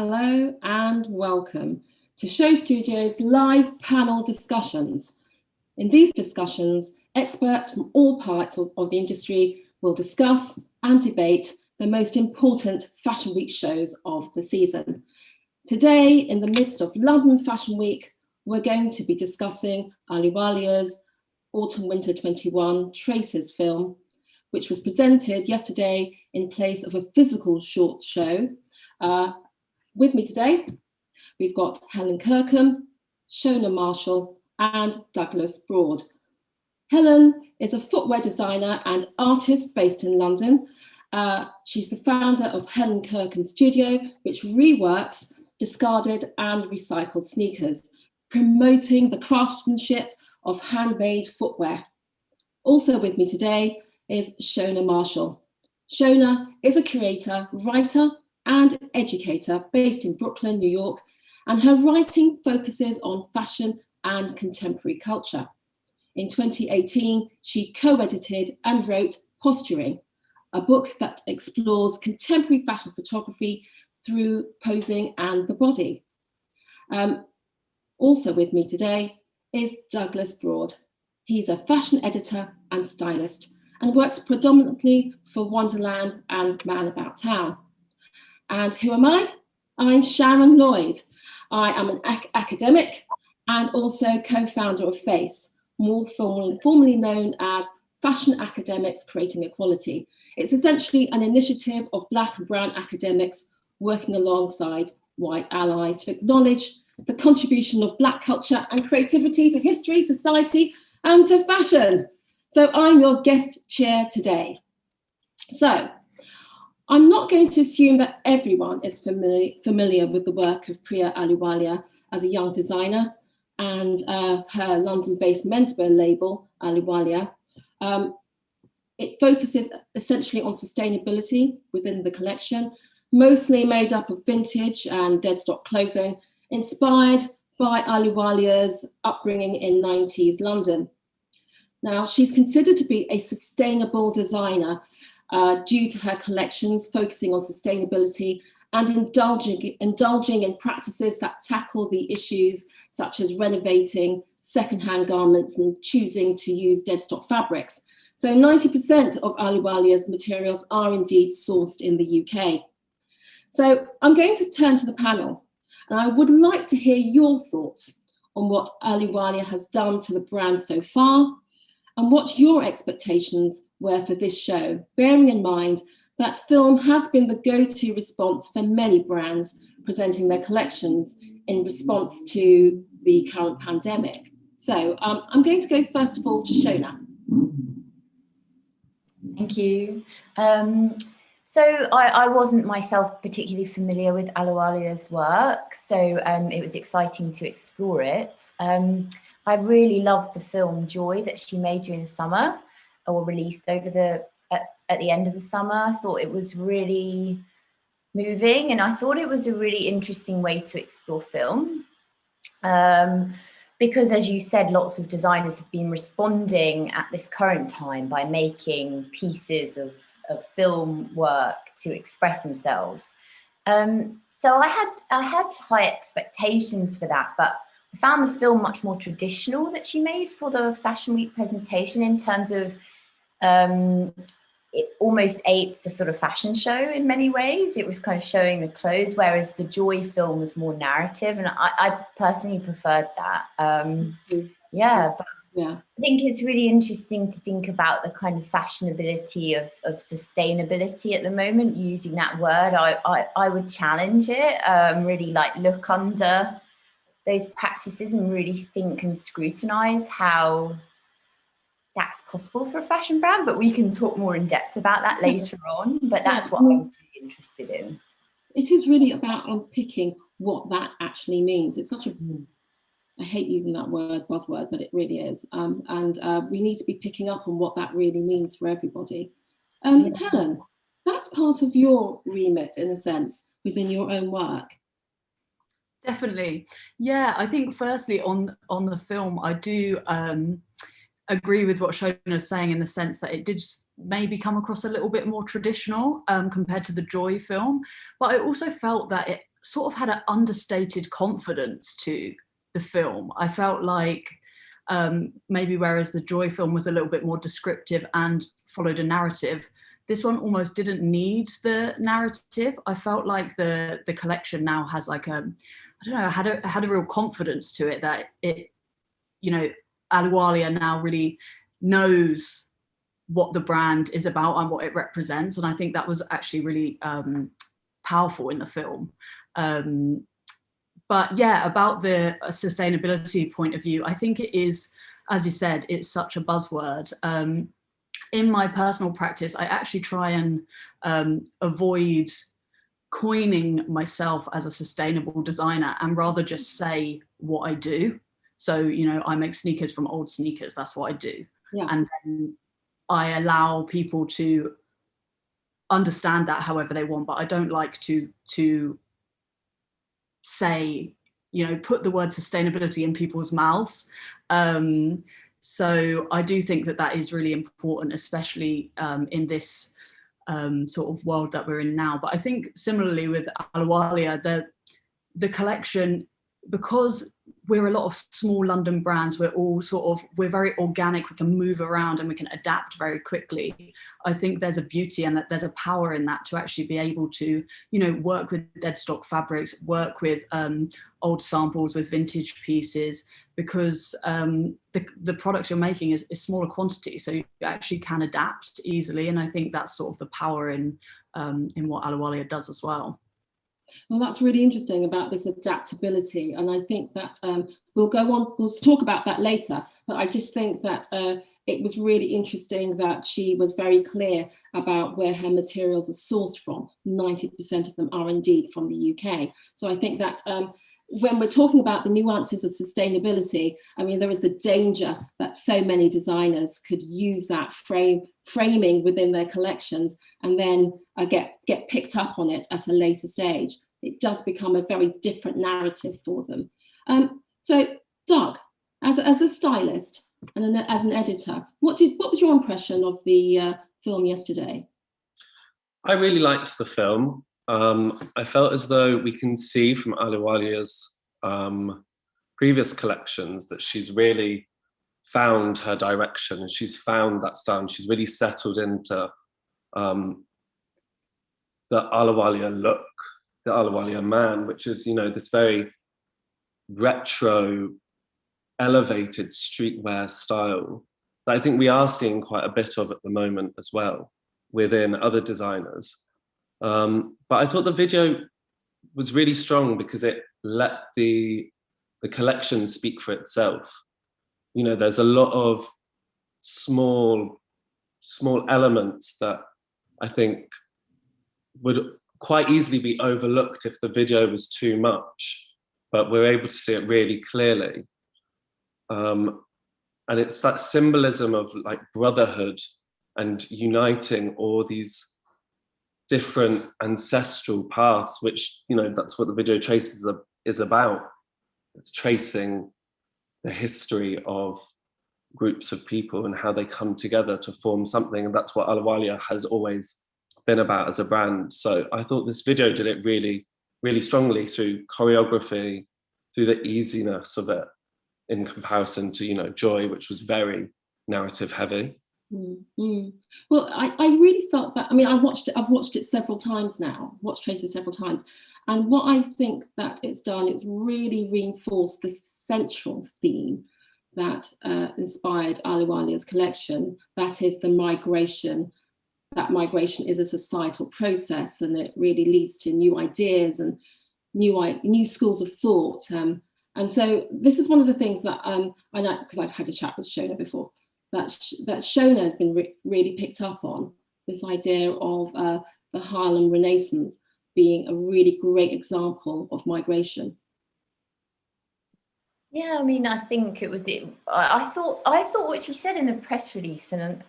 Hello and welcome to Show Studio's live panel discussions. In these discussions, experts from all parts of the industry will discuss and debate the most important Fashion Week shows of the season. Today, in the midst of London Fashion Week, we're going to be discussing Ahluwalia's Autumn/Winter 21 Traces film, which was presented yesterday in place of a physical short show. With me today, we've got Helen Kirkum, Shona Marshall, and Douglas Broad. Helen is a footwear designer and artist based in London. She's the founder of Helen Kirkum Studio, which reworks discarded and recycled sneakers, promoting the craftsmanship of handmade footwear. Also with me today is Shona Marshall. Shona is a curator, writer, and educator based in Brooklyn, New York, and her writing focuses on fashion and contemporary culture. In 2018, she co-edited and wrote Posturing, a book that explores contemporary fashion photography through posing and the body. Also with me today is Douglas Broad. He's a fashion editor and stylist and works predominantly for Wonderland and Man About Town. And who am I? I'm Sharon Lloyd. I am an academic and also co-founder of FACE, more formerly known as Fashion Academics Creating Equality. It's essentially an initiative of Black and Brown academics working alongside white allies to acknowledge the contribution of Black culture and creativity to history, society, and to fashion. So I'm your guest chair today. So I'm not going to assume that everyone is familiar with the work of Priya Ahluwalia as a young designer and her London-based menswear label, Ahluwalia. It focuses essentially on sustainability within the collection, mostly made up of vintage and dead stock clothing, inspired by Ahluwalia's upbringing in 90s London. Now, she's considered to be a sustainable designer due to her collections focusing on sustainability and indulging in practices that tackle the issues such as renovating secondhand garments and choosing to use dead stock fabrics. So 90% of Ahluwalia's materials are indeed sourced in the UK. So I'm going to turn to the panel, and I would like to hear your thoughts on what Ahluwalia has done to the brand so far, and what your expectations were for this show, bearing in mind that film has been the go-to response for many brands presenting their collections in response to the current pandemic. So I'm going to go first of all to Shona. Thank you. So I wasn't myself particularly familiar with Ahluwalia's work, so it was exciting to explore it. I really loved the film Joy that she made during the summer, or released over at the end of the summer. I thought it was really moving, and I thought it was a really interesting way to explore film. Because, as you said, lots of designers have been responding at this current time by making pieces of film work to express themselves. So I had high expectations for that, but I found the film much more traditional that she made for the Fashion Week presentation, in terms of it almost aped a sort of fashion show in many ways. It was kind of showing the clothes, whereas the Joy film was more narrative, and I personally preferred that. Yeah, but yeah, I think it's really interesting to think about the kind of fashionability of sustainability at the moment, using that word. I would challenge it, really like look under those practices and really think and scrutinize how that's possible for a fashion brand, but we can talk more in depth about that later on. But that's what I was really interested in. It is really about unpicking what that actually means. It's such a, I hate using that word, buzzword, but it really is. And we need to be picking up on what that really means for everybody. Helen, that's part of your remit, in a sense, within your own work. Definitely. Yeah, I think firstly on the film, I do agree with what Shona is saying, in the sense that it did maybe come across a little bit more traditional compared to the Joy film. But I also felt that sort of had an understated confidence to the film. I felt like maybe whereas the Joy film was a little bit more descriptive and followed a narrative, this one almost didn't need the narrative. I felt like the collection now has like I don't know, had a real confidence to it, that it, you know, Ahluwalia now really knows what the brand is about and what it represents, and I think that was actually really powerful in the film. But yeah, about the sustainability point of view, I think it is, as you said, it's such a buzzword. In my personal practice, I actually try and avoid coining myself as a sustainable designer, and rather just say what I do. So, you know, I make sneakers from old sneakers, that's what I do. Yeah. And then I allow people to understand that however they want, but I don't like to say, you know, put the word sustainability in people's mouths. So I do think that that is really important, especially in this sort of world that we're in now. But I think similarly with Ahluwalia, the collection, because we're a lot of small London brands, we're very organic, we can move around and we can adapt very quickly. I think there's a beauty and that there's a power in that, to actually be able to, you know, work with dead stock fabrics, work with old samples, with vintage pieces, because the product you're making is smaller quantity, so you actually can adapt easily. And I think that's sort of the power in what Ahluwalia does as well. Well, that's really interesting about this adaptability, and I think that we'll go on, we'll talk about that later, but I just think that it was really interesting that she was very clear about where her materials are sourced from. 90% of them are indeed from the UK. So I think that when we're talking about the nuances of sustainability, I mean, there is the danger that so many designers could use that framing within their collections and then get picked up on it at a later stage. It does become a very different narrative for them. So, Doug, as a stylist and as an editor, what was your impression of the film yesterday? I really liked the film. I felt as though we can see from Ahluwalia's previous collections that she's really found her direction, and she's found that style, and she's really settled into the Ahluwalia look, the Ahluwalia man, which is, you know, this very retro, elevated streetwear style that I think we are seeing quite a bit of at the moment as well within other designers. But I thought the video was really strong because it let the collection speak for itself. You know, there's a lot of small elements that I think would quite easily be overlooked if the video was too much, but we're able to see it really clearly. And it's that symbolism of like brotherhood and uniting all these different ancestral paths, which, you know, that's what the video traces is about. It's tracing the history of groups of people and how they come together to form something, and that's what Ahluwalia has always been about as a brand. So I thought this video did it really, really strongly through choreography, through the easiness of it in comparison to, you know, Joy, which was very narrative heavy. Mm-hmm. Well, I really felt that. I mean, I've watched it several times now, watched Traces several times. And what I think that it's done, it's really reinforced the central theme that inspired Ahluwalia's collection. That is the migration. That migration is a societal process, and it really leads to new ideas and new schools of thought. And so this is one of the things that I know, because I've had a chat with Shona before, that Shona has been really picked up on, this idea of the Harlem Renaissance being a really great example of migration. Yeah, I mean, I think it was it. I thought what she said in the press release, and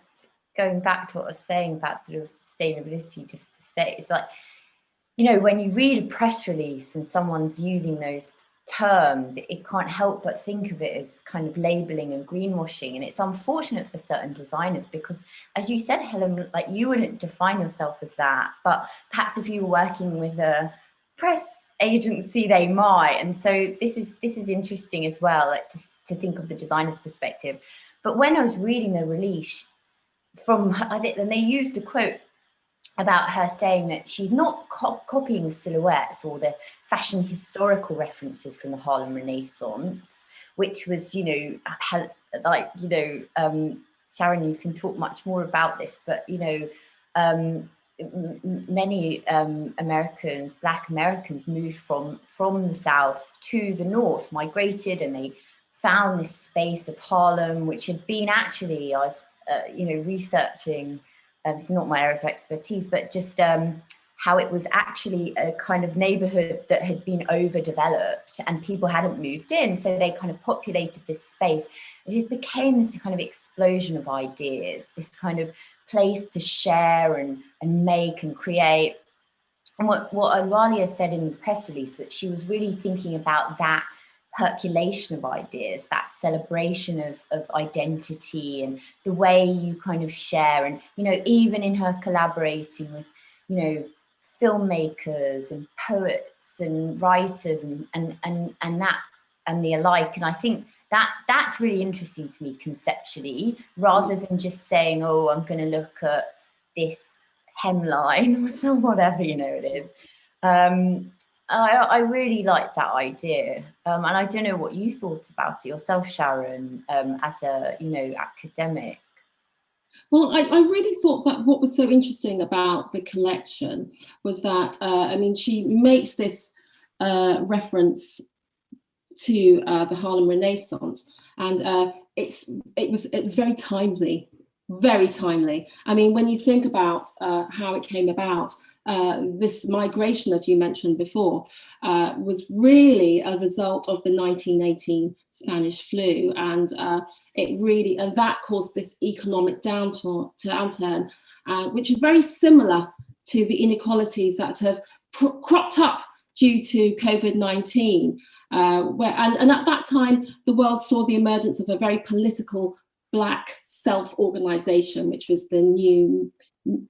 going back to what I was saying about sort of sustainability, just to say, it's like, you know, when you read a press release and someone's using those terms, it can't help but think of it as kind of labeling and greenwashing. And it's unfortunate for certain designers because, as you said, Helen, like, you wouldn't define yourself as that, but perhaps if you were working with a press agency they might. And so this is interesting as well, like to think of the designer's perspective. But when I was reading the release from her, and they used a quote about her saying that she's not copying the silhouettes or the fashion historical references from the Harlem Renaissance, which was, you know, like, you know, Sharon, you can talk much more about this, but, you know, many Americans, Black Americans, moved from the South to the North, migrated, and they found this space of Harlem, which had been actually, I was, you know, researching. It's not my area of expertise, but just how it was actually a kind of neighborhood that had been overdeveloped and people hadn't moved in. So they kind of populated this space. It just became this kind of explosion of ideas, this kind of place to share and make and create. And what Ahluwalia said in the press release, which she was really thinking about that percolation of ideas, that celebration of identity and the way you kind of share. And, you know, even in her collaborating with, you know, filmmakers and poets and writers and that and the alike. And I think that's really interesting to me conceptually, rather than just saying, oh, I'm going to look at this hemline or some whatever, you know, it is. I really like that idea, and I don't know what you thought about it yourself, Sharon, as a, you know, academic. Well, I really thought that what was so interesting about the collection was that, I mean, she makes this reference to the Harlem Renaissance, and it was very timely. Very timely. I mean, when you think about how it came about, this migration, as you mentioned before, was really a result of the 1918 Spanish flu, and that caused this economic downturn, which is very similar to the inequalities that have cropped up due to COVID-19. And at that time, the world saw the emergence of a very political Black self-organization, which was the new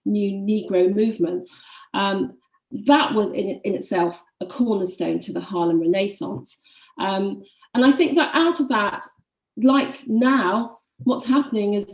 Negro movement. That was in itself a cornerstone to the Harlem Renaissance. And I think that out of that, like now, what's happening is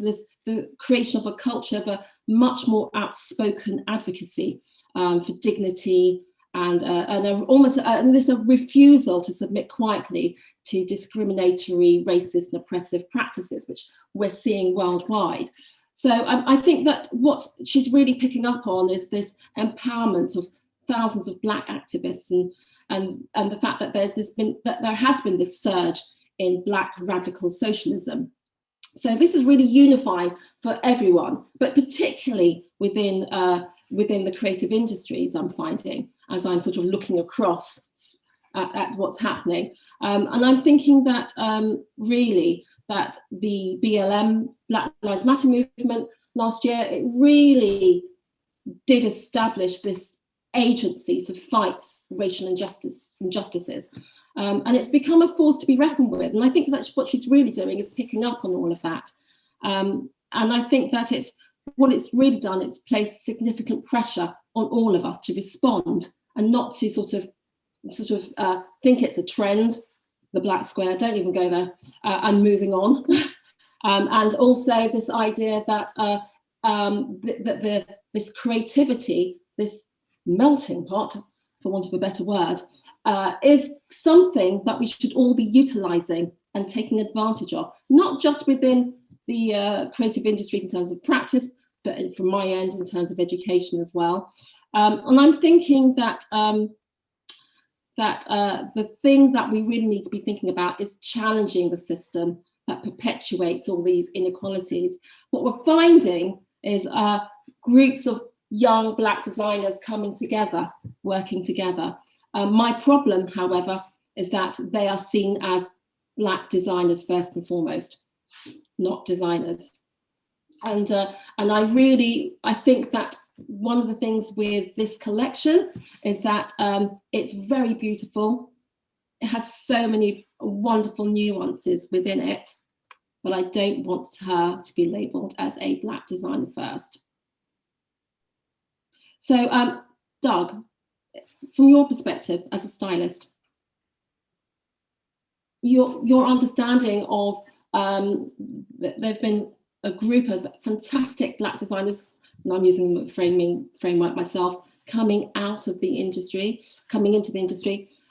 the creation of a culture of a much more outspoken advocacy for dignity and a refusal to submit quietly to discriminatory, racist, and oppressive practices, which we're seeing worldwide. So I think that what she's really picking up on is this empowerment of thousands of Black activists, and the fact that there has been this surge in Black radical socialism. So this is really unifying for everyone, but particularly within the creative industries, I'm finding, as I'm sort of looking across at what's happening. And I'm thinking that really that the BLM, Black Lives Matter movement last year, it really did establish this agency to fight racial injustices. And it's become a force to be reckoned with. And I think that's what she's really doing, is picking up on all of that. And I think that what it's really done, it's placed significant pressure on all of us to respond and not to sort of think it's a trend, the Black Square, don't even go there, and moving on. And also this idea that this creativity, this melting pot, for want of a better word, is something that we should all be utilising and taking advantage of, not just within the creative industries in terms of practice, but from my end in terms of education as well. And I'm thinking that the thing that we really need to be thinking about is challenging the system that perpetuates all these inequalities. What we're finding is groups of young Black designers coming together, working together. My problem, however, is that they are seen as Black designers first and foremost, not designers. And I think that one of the things with this collection is that it's very beautiful. It has so many wonderful nuances within it, but I don't want her to be labelled as a Black designer first. So, Doug, from your perspective as a stylist, your understanding of there've been a group of fantastic Black designers, and I'm using the framework myself, coming into the industry.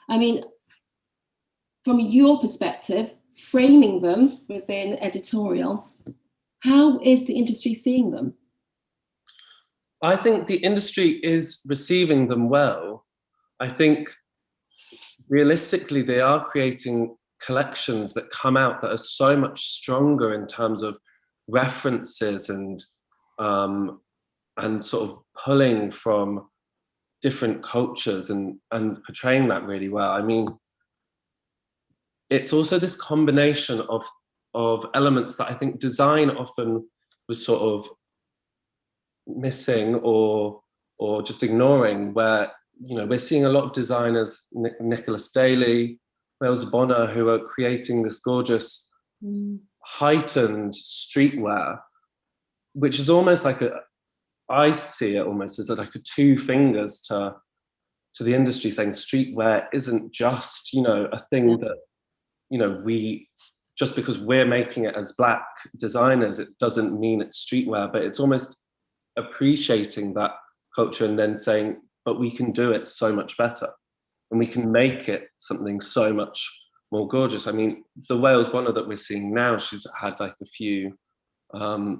I mean, from your perspective, framing them within editorial, how is the industry seeing them? I think the industry is receiving them well. I think realistically, they are creating collections that come out that are so much stronger in terms of references and sort of pulling from different cultures and portraying that really well. I mean, it's also this combination of elements that I think design often was sort of missing or just ignoring, where, you know, we're seeing a lot of designers, Nicholas Daly, Wales Bonner, who are creating this gorgeous heightened streetwear, which is almost like I see it almost as like a two fingers to the industry, saying streetwear isn't just, you know, a thing that, you know, just because we're making it as Black designers, it doesn't mean it's streetwear, but it's almost appreciating that culture and then saying, but we can do it so much better and we can make it something so much more gorgeous. I mean, the Wales Bonner that we're seeing now, she's had like a few the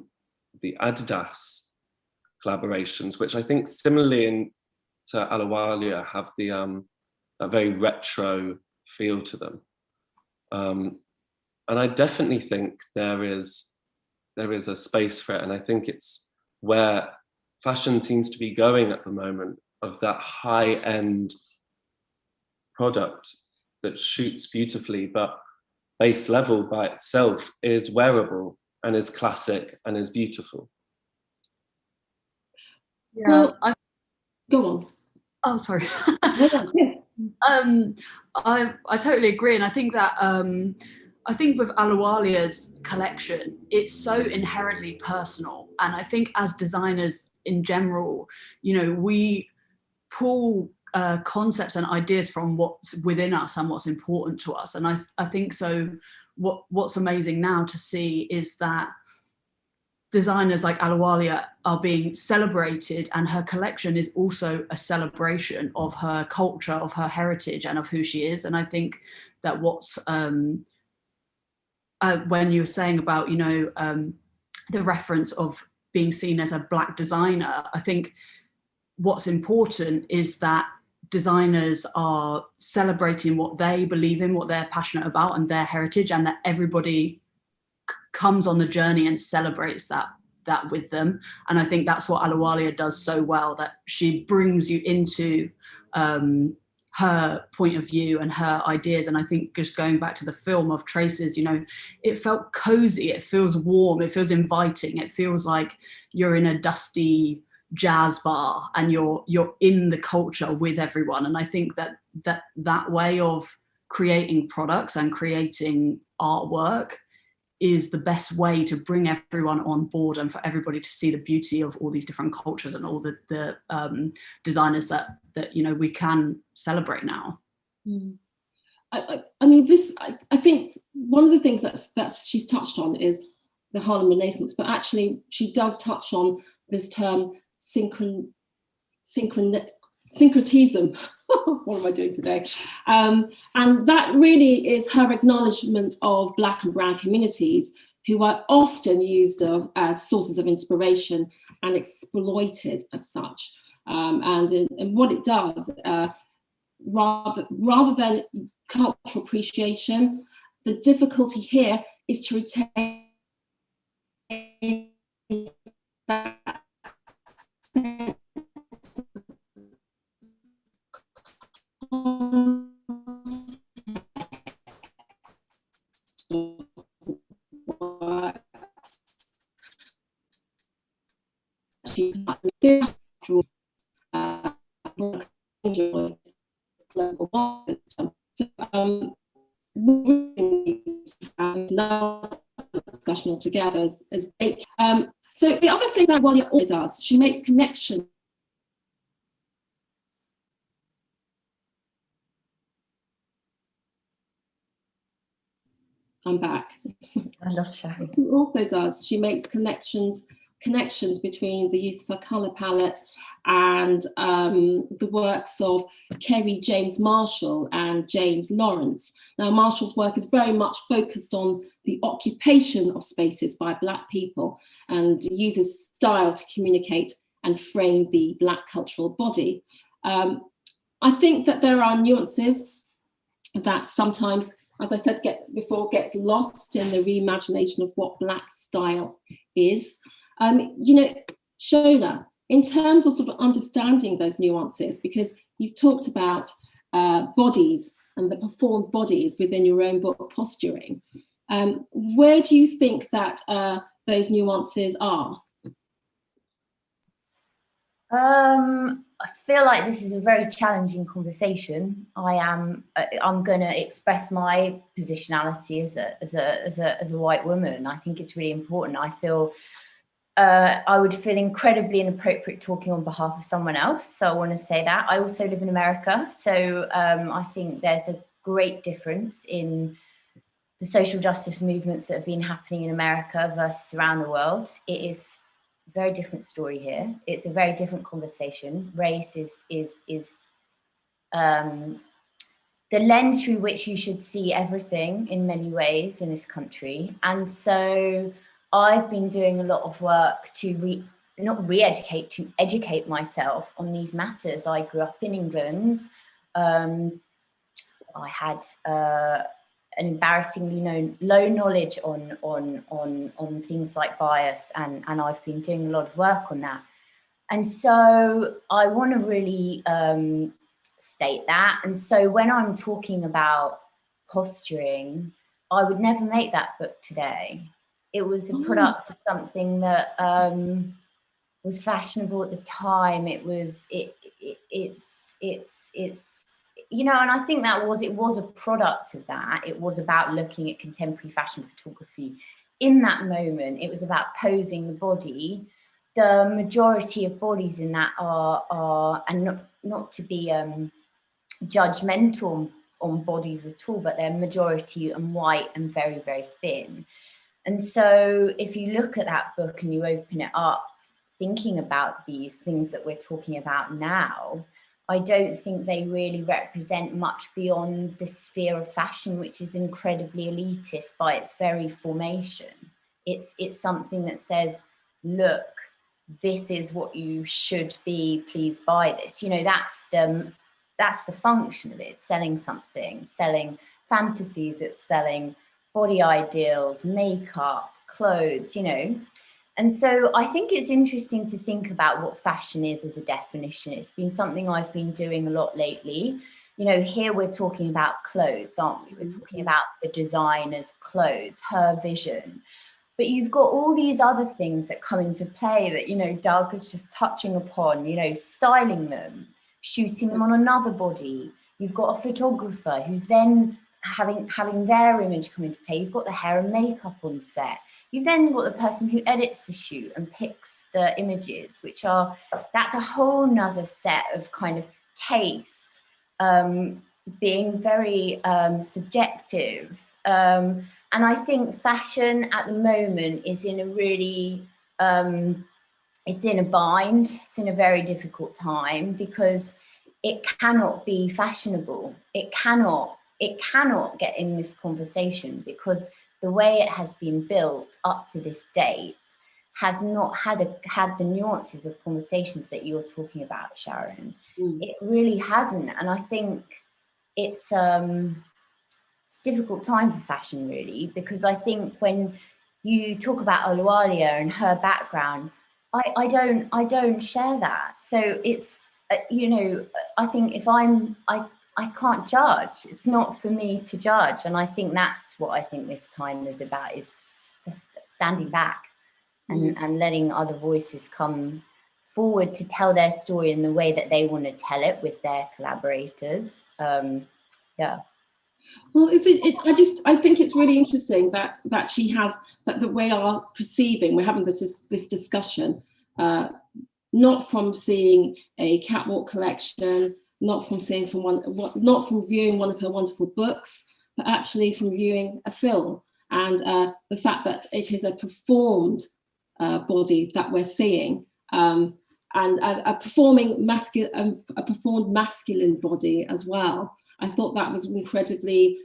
Adidas collaborations, which I think similarly to Ahluwalia have the a very retro feel to them. And I definitely think there is a space for it, and I think it's where fashion seems to be going at the moment, of that high-end product that shoots beautifully, but base level by itself is wearable and is classic and is beautiful. Yeah, well, go on. Oh, sorry. Yeah. I totally agree, and I think that I think with Ahluwalia's collection, it's so inherently personal, and I think as designers in general, you know, we pull concepts and ideas from what's within us and what's important to us, and I think so. What's amazing now to see is that designers like Ahluwalia are being celebrated, and her collection is also a celebration of her culture, of her heritage, and of who she is. And I think that what's when you were saying about, you know, the reference of being seen as a Black designer, I think what's important is that designers are celebrating what they believe in, what they're passionate about, and their heritage, and that everybody comes on the journey and celebrates that with them. And I think that's what Ahluwalia does so well, that she brings you into her point of view and her ideas. And I think just going back to the film of Traces, you know, it felt cozy, it feels warm, it feels inviting, it feels like you're in a dusty jazz bar and you're in the culture with everyone. And I think that way of creating products and creating artwork is the best way to bring everyone on board and for everybody to see the beauty of all these different cultures and all the designers that you know we can celebrate now. I mean, this I think one of the things that she's touched on is the Harlem Renaissance, but actually she does touch on this term syncretism. What am I doing today? And that really is her acknowledgement of Black and brown communities who are often used as sources of inspiration and exploited as such. And what it does, rather than cultural appreciation, the difficulty here is to retain that sense discussion altogether as big. So the other thing that Ahluwalia does, she makes connection I'm back. I lost Sharon. She also does. She makes connections between the use of her colour palette and the works of Kerry James Marshall and James Lawrence. Now, Marshall's work is very much focused on the occupation of spaces by Black people and uses style to communicate and frame the Black cultural body. I think that there are nuances that sometimes, as I said before, gets lost in the reimagination of what Black style is. You know, Shona, in terms of sort of understanding those nuances, because you've talked about bodies and the performed bodies within your own book, Posturing, where do you think that those nuances are? I feel like this is a very challenging conversation. I'm going to express my positionality as a white woman. I think it's really important. I feel I would feel incredibly inappropriate talking on behalf of someone else. So I want to say that. I also live in America. So I think there's a great difference in the social justice movements that have been happening in America versus around the world. It is a very different story here. It's a very different conversation. Race is the lens through which you should see everything in many ways in this country. And so I've been doing a lot of work to to educate myself on these matters. I grew up in England. I had an embarrassingly low knowledge on things like bias, and I've been doing a lot of work on that. And so I want to really state that. And so when I'm talking about posturing, I would never make that book today. It was a product of something that was fashionable at the time. It's you know, and I think it was a product of that. It was about looking at contemporary fashion photography. In that moment, it was about posing the body. The majority of bodies in that are and not to be judgmental on bodies at all, but they're majority and white and very, very thin. And so if you look at that book and you open it up, thinking about these things that we're talking about now, I don't think they really represent much beyond the sphere of fashion, which is incredibly elitist by its very formation. It's something that says, look, this is what you should be, please buy this. You know, that's the function of it. It's selling something, selling fantasies, it's selling body ideals, makeup, clothes, you know. And so I think it's interesting to think about what fashion is as a definition. It's been something I've been doing a lot lately. You know, here we're talking about clothes, aren't we? We're talking about the designer's clothes, her vision. But you've got all these other things that come into play that, you know, Doug was just touching upon, you know, styling them, shooting them on another body. You've got a photographer who's then having their image come into play. You've got the hair and makeup on set. You've then got the person who edits the shoot and picks the images, that's a whole nother set of kind of taste, being very subjective. And I think fashion at the moment is in a really, it's in a bind. It's in a very difficult time because it cannot be fashionable. It cannot get in this conversation because the way it has been built up to this date has not had the nuances of conversations that you're talking about, Sharon. It really hasn't. And I think it's a difficult time for fashion, really, because I think when you talk about Ahluwalia and her background, I don't share that. So it's, you know, I think if I can't judge. It's not for me to judge. And I think that's what I think this time is about, is just standing back and letting other voices come forward to tell their story in the way that they want to tell it with their collaborators. Yeah. Well, I think it's really interesting that she has, that the way our perceiving, we're having this discussion, not from seeing a catwalk collection, not from viewing one of her wonderful books, but actually from viewing a film. and the fact that it is a performed body that we're seeing, and a performed masculine body as well. I thought that was incredibly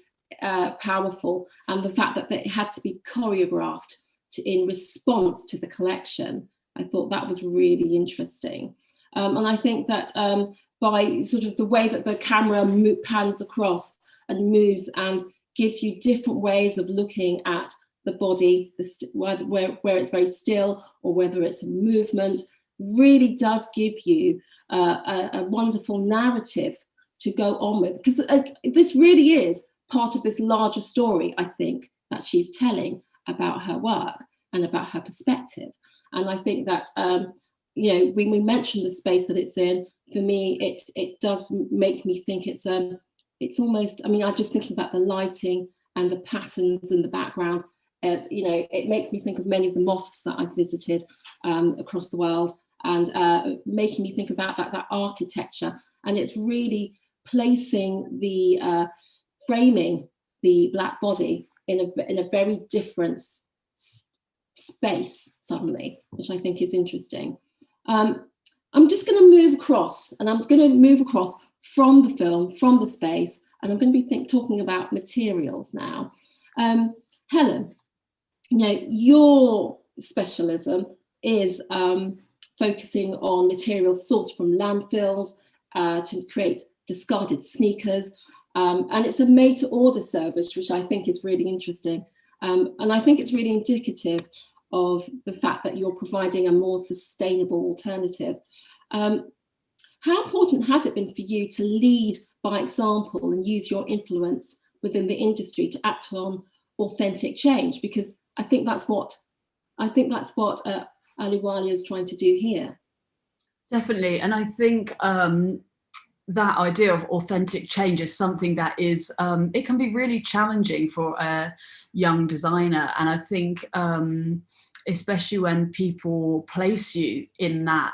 powerful, and the fact that it had to be choreographed in response to the collection, I thought that was really interesting. And I think that by sort of the way that the camera pans across and moves and gives you different ways of looking at the body, where it's very still or whether it's a movement, really does give you a wonderful narrative to go on with, because this really is part of this larger story, I think, that she's telling about her work and about her perspective. And I think that, you know, when we mention the space that it's in, for me, it does make me think it's almost, I mean, I'm just thinking about the lighting and the patterns in the background. You know, it makes me think of many of the mosques that I've visited across the world, and making me think about that architecture. And it's really placing the framing the Black body in a very different space suddenly, which I think is interesting. I'm just going to move across, and I'm going to move across from the film, from the space, and I'm going to be talking about materials now. Helen, you know, your specialism is focusing on materials sourced from landfills to create discarded sneakers, and it's a made-to-order service, which I think is really interesting, and I think it's really indicative of the fact that you're providing a more sustainable alternative. How important has it been for you to lead by example and use your influence within the industry to act on authentic change? Because I think that's what Ahluwalia is trying to do here. Definitely, and I think that idea of authentic change is something that is, it can be really challenging for a young designer. And I think, especially when people place you in that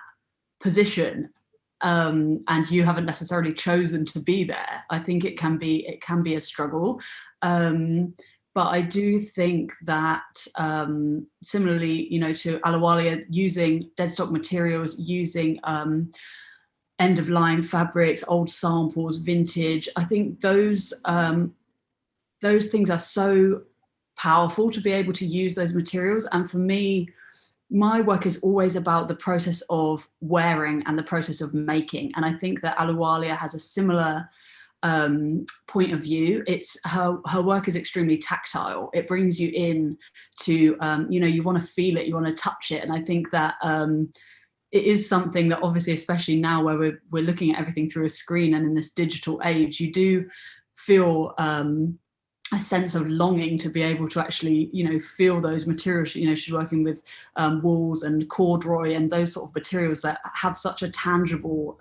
position, and you haven't necessarily chosen to be there, I think it can be a struggle. But I do think that similarly, you know, to Ahluwalia, using dead stock materials, using end-of-line fabrics, old samples, vintage, I think those things are so powerful to be able to use those materials. And for me, my work is always about the process of wearing and the process of making. And I think that Ahluwalia has a similar point of view. It's her work is extremely tactile. It brings you in to, you know, you want to feel it, you want to touch it. And I think that it is something that obviously, especially now where we're looking at everything through a screen and in this digital age, you do feel a sense of longing to be able to actually, you know, feel those materials. You know, she's working with wools and corduroy and those sort of materials that have such a tangible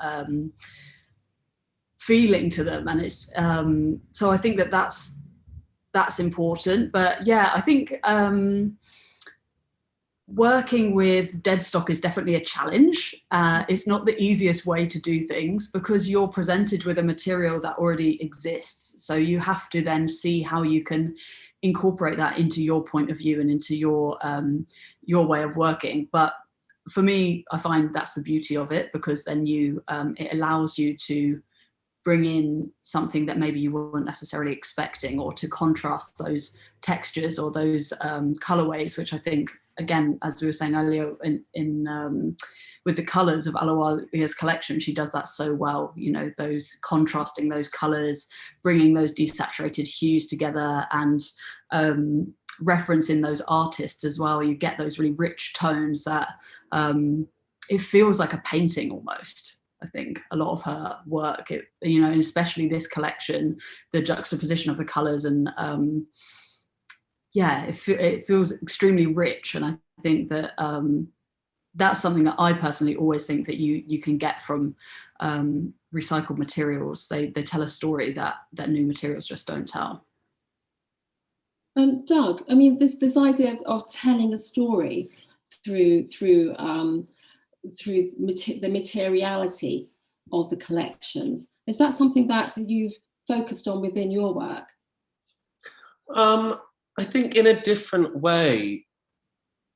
feeling to them. And it's so I think that that's important. But yeah, I think working with dead stock is definitely a challenge. It's not the easiest way to do things because you're presented with a material that already exists. So you have to then see how you can incorporate that into your point of view and into your way of working. But for me, I find that's the beauty of it, because then it allows you to bring in something that maybe you weren't necessarily expecting, or to contrast those textures or those colorways, which I think, again, as we were saying earlier, in with the colors of Ahluwalia's collection, she does that so well. You know, those contrasting those colors, bringing those desaturated hues together, and referencing those artists as well. You get those really rich tones that it feels like a painting almost. I think a lot of her work, you know, and especially this collection, the juxtaposition of the colors, and yeah, it feels extremely rich. And I think that that's something that I personally always think that you can get from recycled materials. They tell a story that new materials just don't tell. Doug, I mean, this idea of telling a story through the materiality of the collections, is that something that you've focused on within your work? I think in a different way,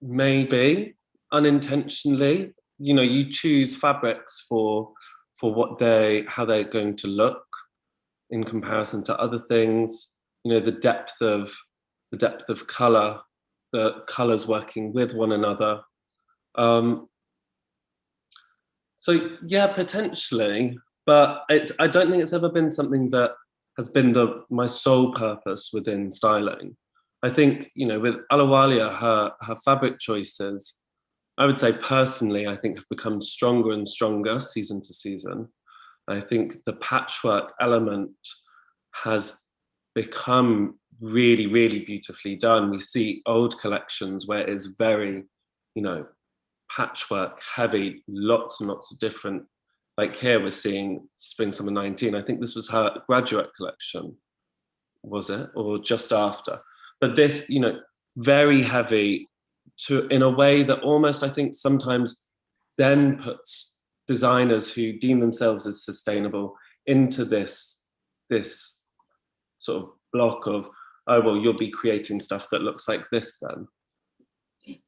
maybe unintentionally. You know, you choose fabrics for how they're going to look in comparison to other things. You know, the depth of color, the colors working with one another. So yeah, potentially, but I don't think it's ever been something that has been my sole purpose within styling. I think, you know, with Ahluwalia, her fabric choices, I would say personally, I think have become stronger and stronger season to season. I think the patchwork element has become really, really beautifully done. We see old collections where it's very, you know, patchwork heavy, lots and lots of different, like here we're seeing Spring Summer 19. I think this was her graduate collection, was it? Or just after? But this, you know, very heavy in a way that almost, I think, sometimes then puts designers who deem themselves as sustainable into this sort of block of, oh, well, you'll be creating stuff that looks like this then.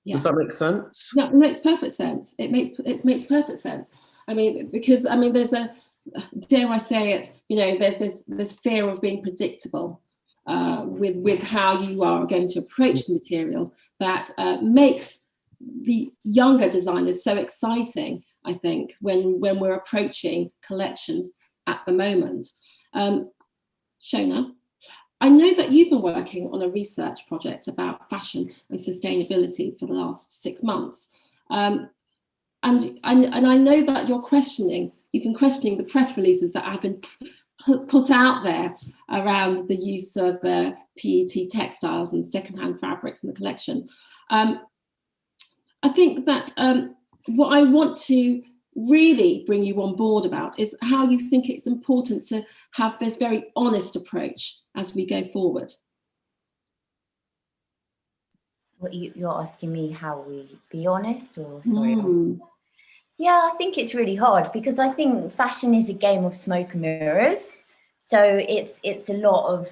Yeah. Does that make sense? No, it makes perfect sense. It makes perfect sense. I mean, because I mean, there's dare I say it, you know, there's this fear of being predictable with how you are going to approach the materials that makes the younger designers so exciting, I think, when we're approaching collections at the moment. Shona, I know that you've been working on a research project about fashion and sustainability for the last 6 months. And I know that you've been questioning the press releases that have been put out there around the use of PET textiles and secondhand fabrics in the collection. I think that what I want to really bring you on board about is how you think it's important to have this very honest approach as we go forward. What you're asking me, how we be honest, or sorry? Yeah, I think it's really hard because I think fashion is a game of smoke and mirrors. So it's a lot of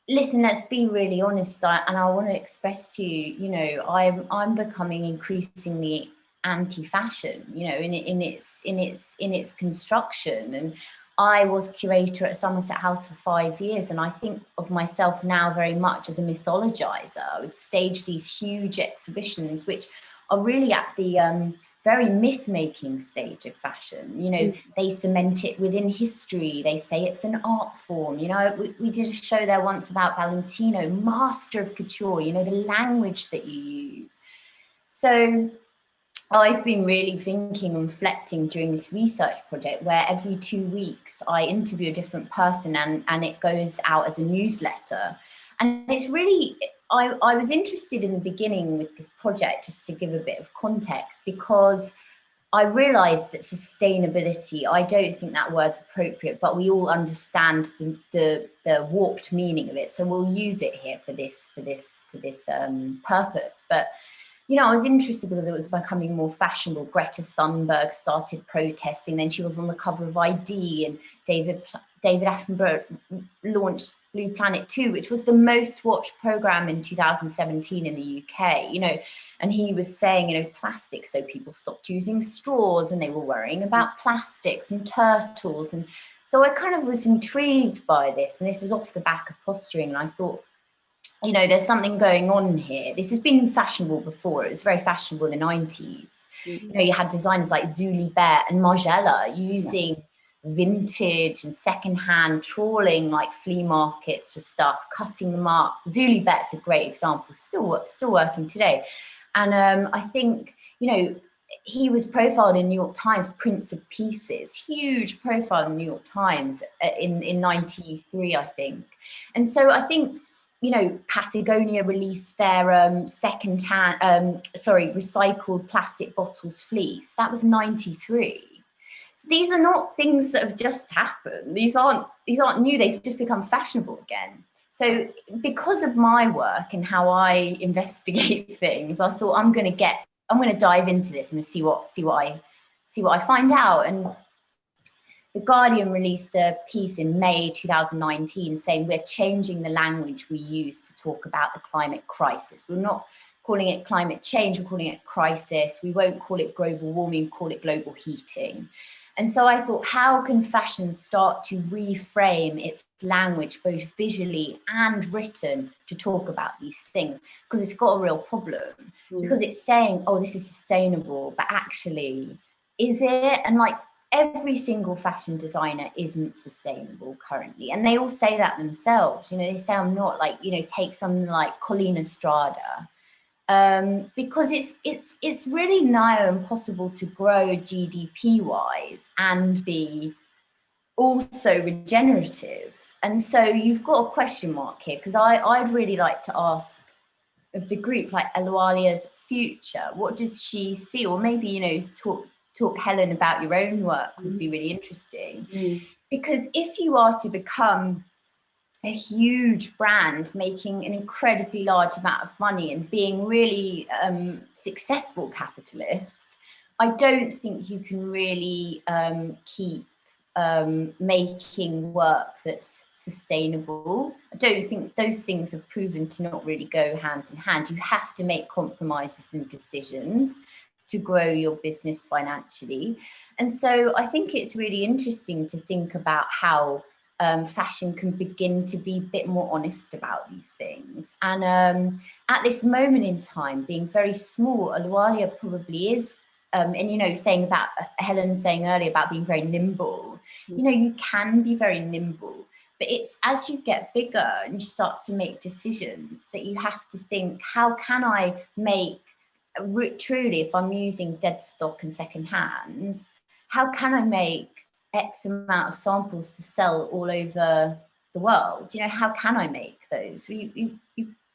listen, let's be really honest, and I want to express to you, you know, I'm becoming increasingly anti-fashion, you know, in its construction. And I was curator at Somerset House for 5 years, and I think of myself now very much as a mythologizer. I would stage these huge exhibitions, which are really at the very myth-making stage of fashion. You know, they cement it within history. They say it's an art form. You know, we did a show there once about Valentino, master of couture, you know, the language that you use. So I've been really thinking and reflecting during this research project where every 2 weeks I interview a different person and it goes out as a newsletter. And it's really, I was interested in the beginning with this project, just to give a bit of context, because I realized that sustainability, I don't think that word's appropriate, but we all understand the warped meaning of it. So we'll use it here for this purpose. But you know, I was interested because it was becoming more fashionable. Greta Thunberg started protesting, then she was on the cover of ID, and David Attenborough launched Blue Planet 2, which was the most watched program in 2017 in the UK, you know, and he was saying, you know, plastics, so people stopped using straws and they were worrying about plastics and turtles. And so I kind of was intrigued by this, and this was off the back of posturing, and I thought, you know, there's something going on here. This has been fashionable before. It was very fashionable in the 90s. You know, you had designers like Zuli Bear and Margiela using vintage and secondhand, trawling like flea markets for stuff, cutting them up. Zuli Bear's a great example, still working today. And I think, you know, he was profiled in New York Times, Prince of Pieces, huge profile in New York Times in 93, I think. And so I think, you know, Patagonia released their recycled plastic bottles fleece. That was 93. So these are not things that have just happened. These aren't new. They've just become fashionable again. So because of my work and how I investigate things, I thought I'm going to dive into this and see what I find out. And The Guardian released a piece in May 2019 saying we're changing the language we use to talk about the climate crisis. We're not calling it climate change, we're calling it crisis. We won't call it global warming, call it global heating. And so I thought, how can fashion start to reframe its language, both visually and written, to talk about these things? Because it's got a real problem. Because it's saying, oh, this is sustainable, but actually, is it? And like, every single fashion designer isn't sustainable currently. And they all say that themselves. You know, they say, I'm not. Like, you know, take something like Colleen Estrada. Because it's really nigh impossible to grow GDP-wise and be also regenerative. And so you've got a question mark here, because I'd really like to ask of the group, like, Ahluwalia's future. What does she see? Or maybe, you know, talk Helen about your own work would be really interesting. Because if you are to become a huge brand, making an incredibly large amount of money and being really successful capitalist, I don't think you can really keep making work that's sustainable. I don't think those things have proven to not really go hand in hand. You have to make compromises and decisions to grow your business financially. And so I think it's really interesting to think about how fashion can begin to be a bit more honest about these things. And at this moment in time, being very small, Ahluwalia probably is, and, you know, saying about, Helen saying earlier about being very nimble, you know, you can be very nimble, but it's as you get bigger and you start to make decisions that you have to think, how can I make, truly, if I'm using dead stock and second hands, how can I make X amount of samples to sell all over the world? You know, how can I make those? You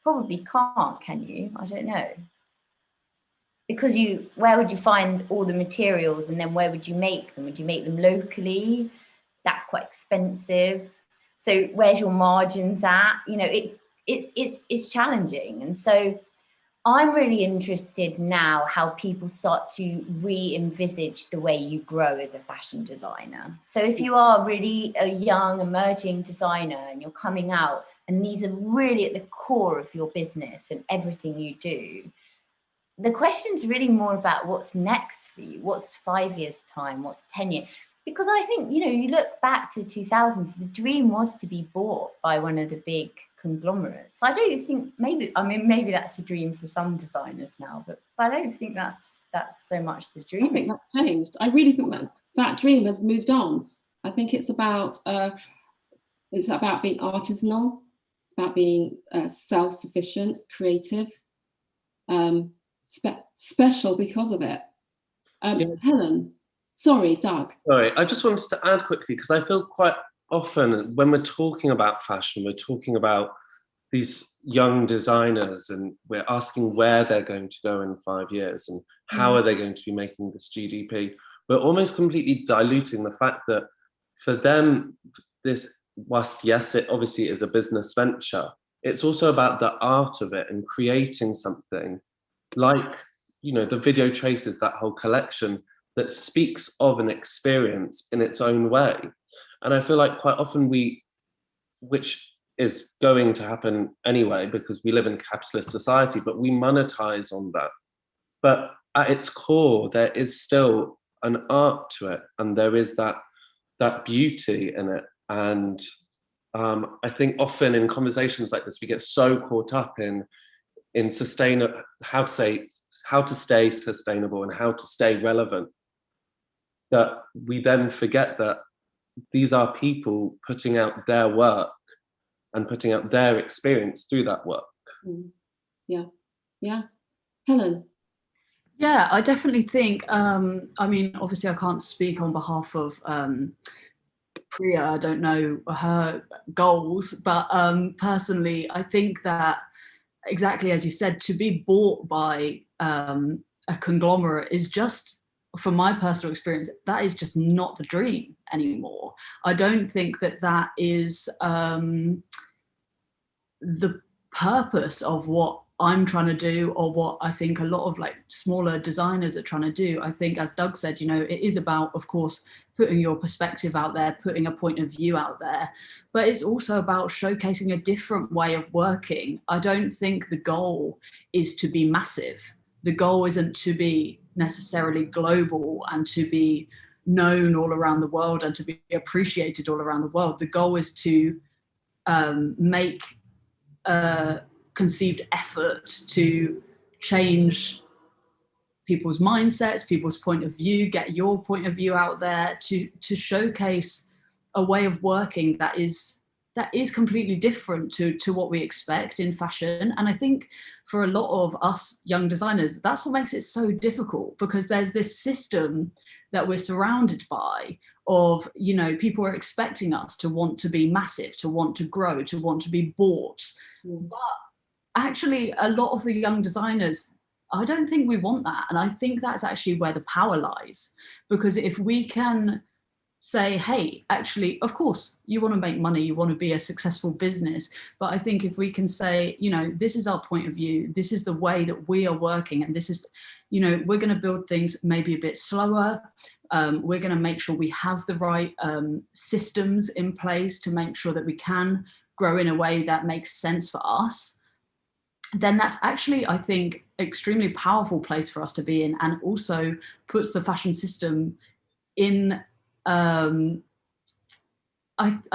probably can't, can you? I don't know. Because where would you find all the materials, and then where would you make them? Would you make them locally? That's quite expensive. So where's your margins at? You know, it's challenging. And so I'm really interested now how people start to re-envisage the way you grow as a fashion designer. So if you are really a young emerging designer and you're coming out and these are really at the core of your business and everything you do, the question's really more about what's next for you. What's 5 years' time? What's 10 years? Because I think, you know, you look back to the 2000s, the dream was to be bought by one of the big conglomerates. I don't think, maybe that's a dream for some designers now, but I don't think that's so much the dream. I think that's changed. I really think that dream has moved on. I think it's about being artisanal. It's about being self-sufficient, creative, special because of it. Helen, sorry, Doug. Sorry, I just wanted to add quickly, because I feel quite often when we're talking about fashion, we're talking about these young designers and we're asking where they're going to go in 5 years and how are they going to be making this GDP. We're almost completely diluting the fact that for them, this, whilst yes, it obviously is a business venture, it's also about the art of it and creating something like, you know, the Video Traces, that whole collection that speaks of an experience in its own way. And I feel like quite often which is going to happen anyway because we live in a capitalist society, but we monetize on that. But at its core, there is still an art to it, and there is that beauty in it. And I think often in conversations like this, we get so caught up in how to stay sustainable and how to stay relevant that we then forget that these are people putting out their work and putting out their experience through that work. Yeah. Helen? Yeah, I definitely think, I mean, obviously I can't speak on behalf of Priya, I don't know her goals, but personally, I think that exactly as you said, to be bought by a conglomerate is just, from my personal experience, that is just not the dream anymore. I don't think that is the purpose of what I'm trying to do, or what I think a lot of like smaller designers are trying to do. I think, as Doug said, you know, it is about, of course, putting your perspective out there, putting a point of view out there, but it's also about showcasing a different way of working. I don't think the goal is to be massive. The goal isn't to be necessarily global and to be known all around the world and to be appreciated all around the world. The goal is to make a conceived effort to change people's mindsets, people's point of view, get your point of view out there, to showcase a way of working that is completely different to what we expect in fashion. And I think for a lot of us young designers, that's what makes it so difficult, because there's this system that we're surrounded by of, you know, people are expecting us to want to be massive, to want to grow, to want to be bought. But actually, a lot of the young designers, I don't think we want that. And I think that's actually where the power lies. Because if we can say, hey, actually, of course, you want to make money, you want to be a successful business. But I think if we can say, you know, this is our point of view, this is the way that we are working, and this is, you know, we're going to build things maybe a bit slower. We're going to make sure we have the right systems in place to make sure that we can grow in a way that makes sense for us. Then that's actually, I think, extremely powerful place for us to be in, and also puts the fashion system in, I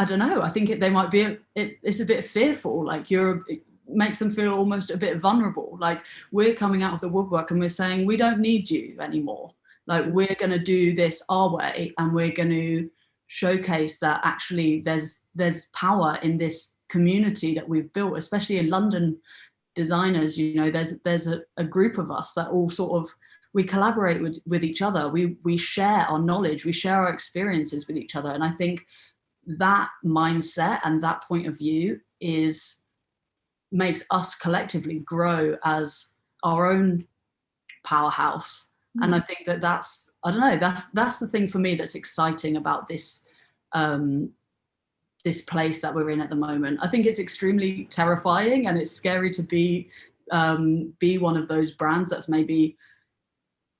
don't know, I think they might be, it's a bit fearful, like it makes them feel almost a bit vulnerable. Like, we're coming out of the woodwork and we're saying, we don't need you anymore. Like, we're going to do this our way, and we're going to showcase that actually there's power in this community that we've built, especially in London designers. You know, there's a group of us that all sort of, we collaborate with each other, we share our knowledge, we share our experiences with each other. And I think that mindset and that point of view makes us collectively grow as our own powerhouse. And I think that's, I don't know, that's the thing for me that's exciting about this this place that we're in at the moment. I think it's extremely terrifying, and it's scary to be one of those brands that's maybe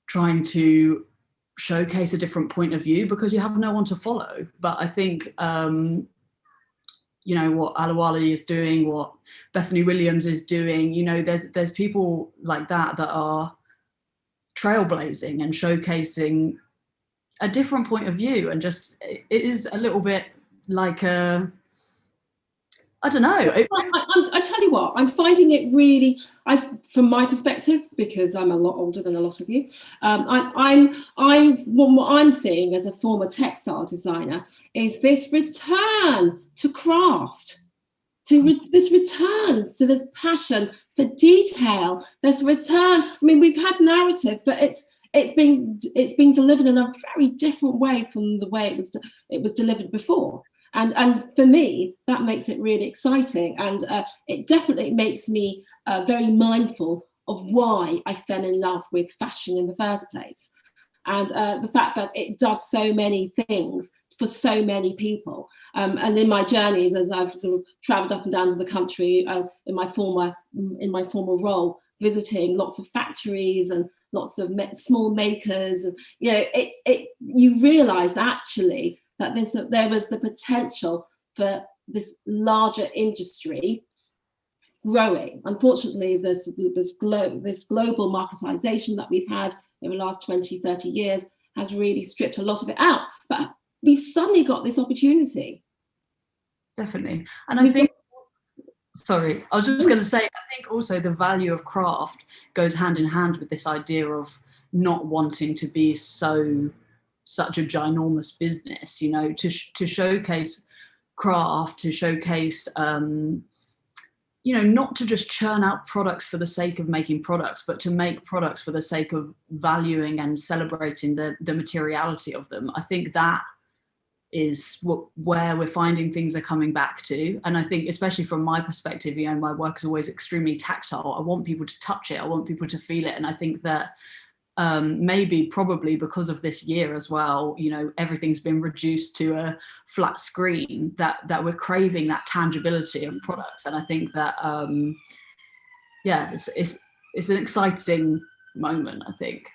trying to showcase a different point of view, because you have no one to follow. But I think, you know, what Ahluwalia is doing, what Bethany Williams is doing, you know, there's people like that are trailblazing and showcasing a different point of view. And just, it is a little bit like I don't know. I tell you what, I'm finding it really, from my perspective, because I'm a lot older than a lot of you, what I'm seeing as a former textile designer is this return to craft, this return to this passion for detail, this return. I mean, we've had narrative, but it's being delivered in a very different way from the way it was delivered before. And for me, that makes it really exciting. And it definitely makes me very mindful of why I fell in love with fashion in the first place. And the fact that it does so many things for so many people. And in my journeys, as I've sort of traveled up and down to the country in my former role, visiting lots of factories and lots of small makers, and you know, you realise actually that there was the potential for this larger industry growing. Unfortunately, this global marketization that we've had over the last 20, 30 years has really stripped a lot of it out. But we've suddenly got this opportunity. Definitely. And I think, sorry, I was just going to say, I think also the value of craft goes hand in hand with this idea of not wanting to be such a ginormous business, you know, to showcase craft, to showcase, you know, not to just churn out products for the sake of making products, but to make products for the sake of valuing and celebrating the materiality of them. I think that is where we're finding things are coming back to. And I think, especially from my perspective, you know, my work is always extremely tactile. I want people to touch it. I want people to feel it. And I think that probably because of this year as well, you know, everything's been reduced to a flat screen, that we're craving that tangibility of products. And I think that yeah, it's an exciting moment, I think.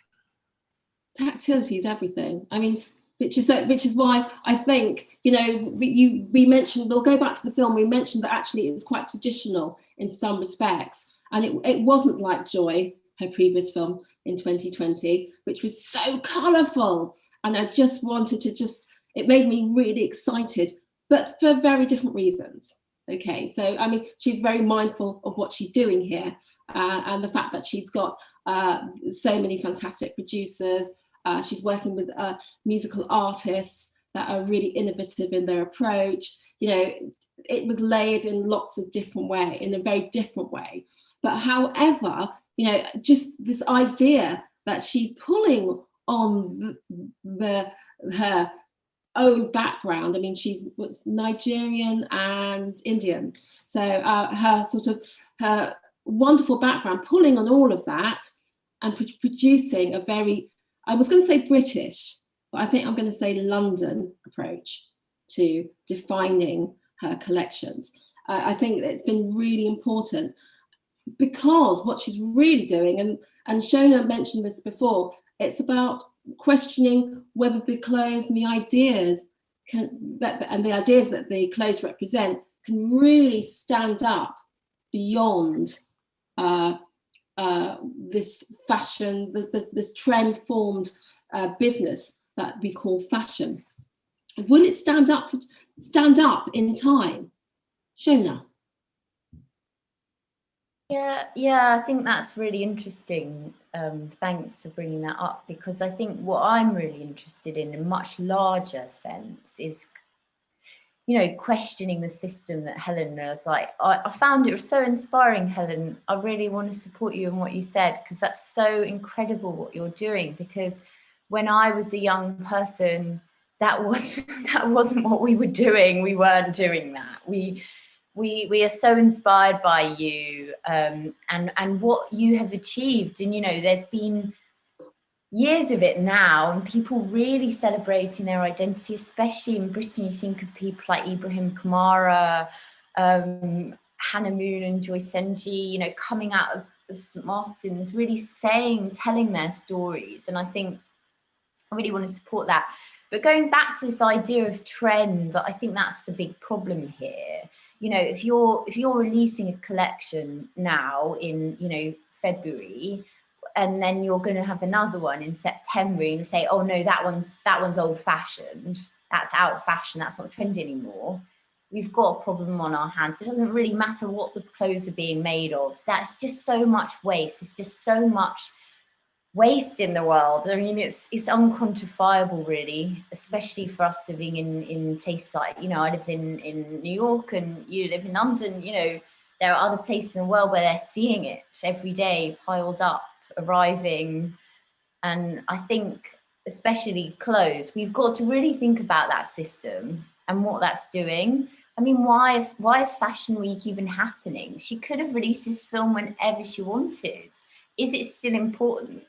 Tactility is everything. I mean, which is why I think, you know, we mentioned, we'll go back to the film, we mentioned that actually it was quite traditional in some respects, and it wasn't like Joy, her previous film in 2020, which was so colourful, and I just wanted to it made me really excited, but for very different reasons. Okay, so I mean, she's very mindful of what she's doing here, and the fact that she's got so many fantastic producers. She's working with musical artists that are really innovative in their approach. You know, it was layered in lots of different ways, in a very different way. But however, you know, just this idea that she's pulling on her own background. I mean, she's Nigerian and Indian. So her wonderful background, pulling on all of that and producing a very, I was going to say British, but I think I'm going to say London approach to defining her collections. I think it's been really important, because what she's really doing, and Shona mentioned this before, it's about questioning whether the clothes and the ideas that the clothes represent can really stand up beyond this fashion, this trend-formed business that we call fashion. Will it stand up in time? Shona? Yeah, I think that's really interesting. Thanks for bringing that up, because I think what I'm really interested in a much larger sense is, you know, questioning the system that Helen was like. I found it was so inspiring, Helen. I really want to support you in what you said, because that's so incredible what you're doing. Because when I was a young person, that wasn't what we were doing. We weren't doing that. We are so inspired by you and what you have achieved. And, you know, there's been years of it now, and people really celebrating their identity, especially in Britain. You think of people like Ibrahim Kamara, Hannah Moon and Joy Senji, you know, coming out of St. Martin's, really telling their stories. And I think I really want to support that. But going back to this idea of trends, I think that's the big problem here. You know, if you're releasing a collection now in, you know, February, and then you're going to have another one in September, and say, oh no, that one's old fashioned, that's out of fashion, that's not trendy anymore, we've got a problem on our hands. It doesn't really matter what the clothes are being made of. That's just so much waste. It's just so much waste in the world. I mean, it's unquantifiable, really, especially for us living in places like, you know, I live in New York and you live in London. You know, there are other places in the world where they're seeing it every day, piled up, arriving. And I think, especially clothes, we've got to really think about that system and what that's doing. I mean, why is Fashion Week even happening? She could have released this film whenever she wanted. Is it still important?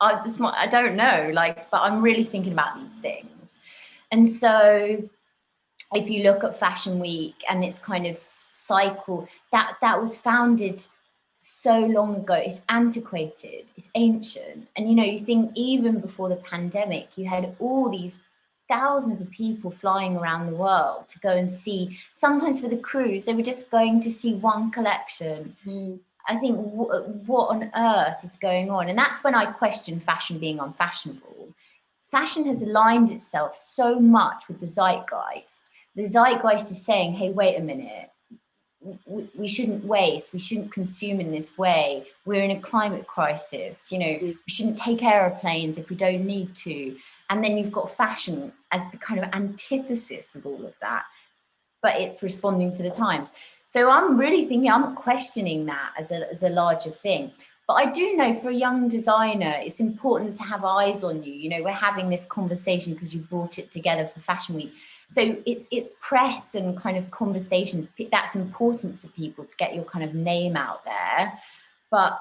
I don't know, like, but I'm really thinking about these things. And so if you look at Fashion Week and its kind of cycle, that was founded so long ago, it's antiquated, it's ancient. And, you know, you think even before the pandemic, you had all these thousands of people flying around the world to go and see, sometimes for the cruise, they were just going to see one collection. I think what on earth is going on? And that's when I question fashion being unfashionable. Fashion has aligned itself so much with the zeitgeist. The zeitgeist is saying, hey, wait a minute, we shouldn't waste, we shouldn't consume in this way. We're in a climate crisis, you know, we shouldn't take aeroplanes if we don't need to. And then you've got fashion as the kind of antithesis of all of that, but it's responding to the times. So I'm really thinking, I'm questioning that as a larger thing. But I do know for a young designer, it's important to have eyes on you. You know, we're having this conversation because you brought it together for Fashion Week. So it's press and kind of conversations. That's important to people to get your kind of name out there. But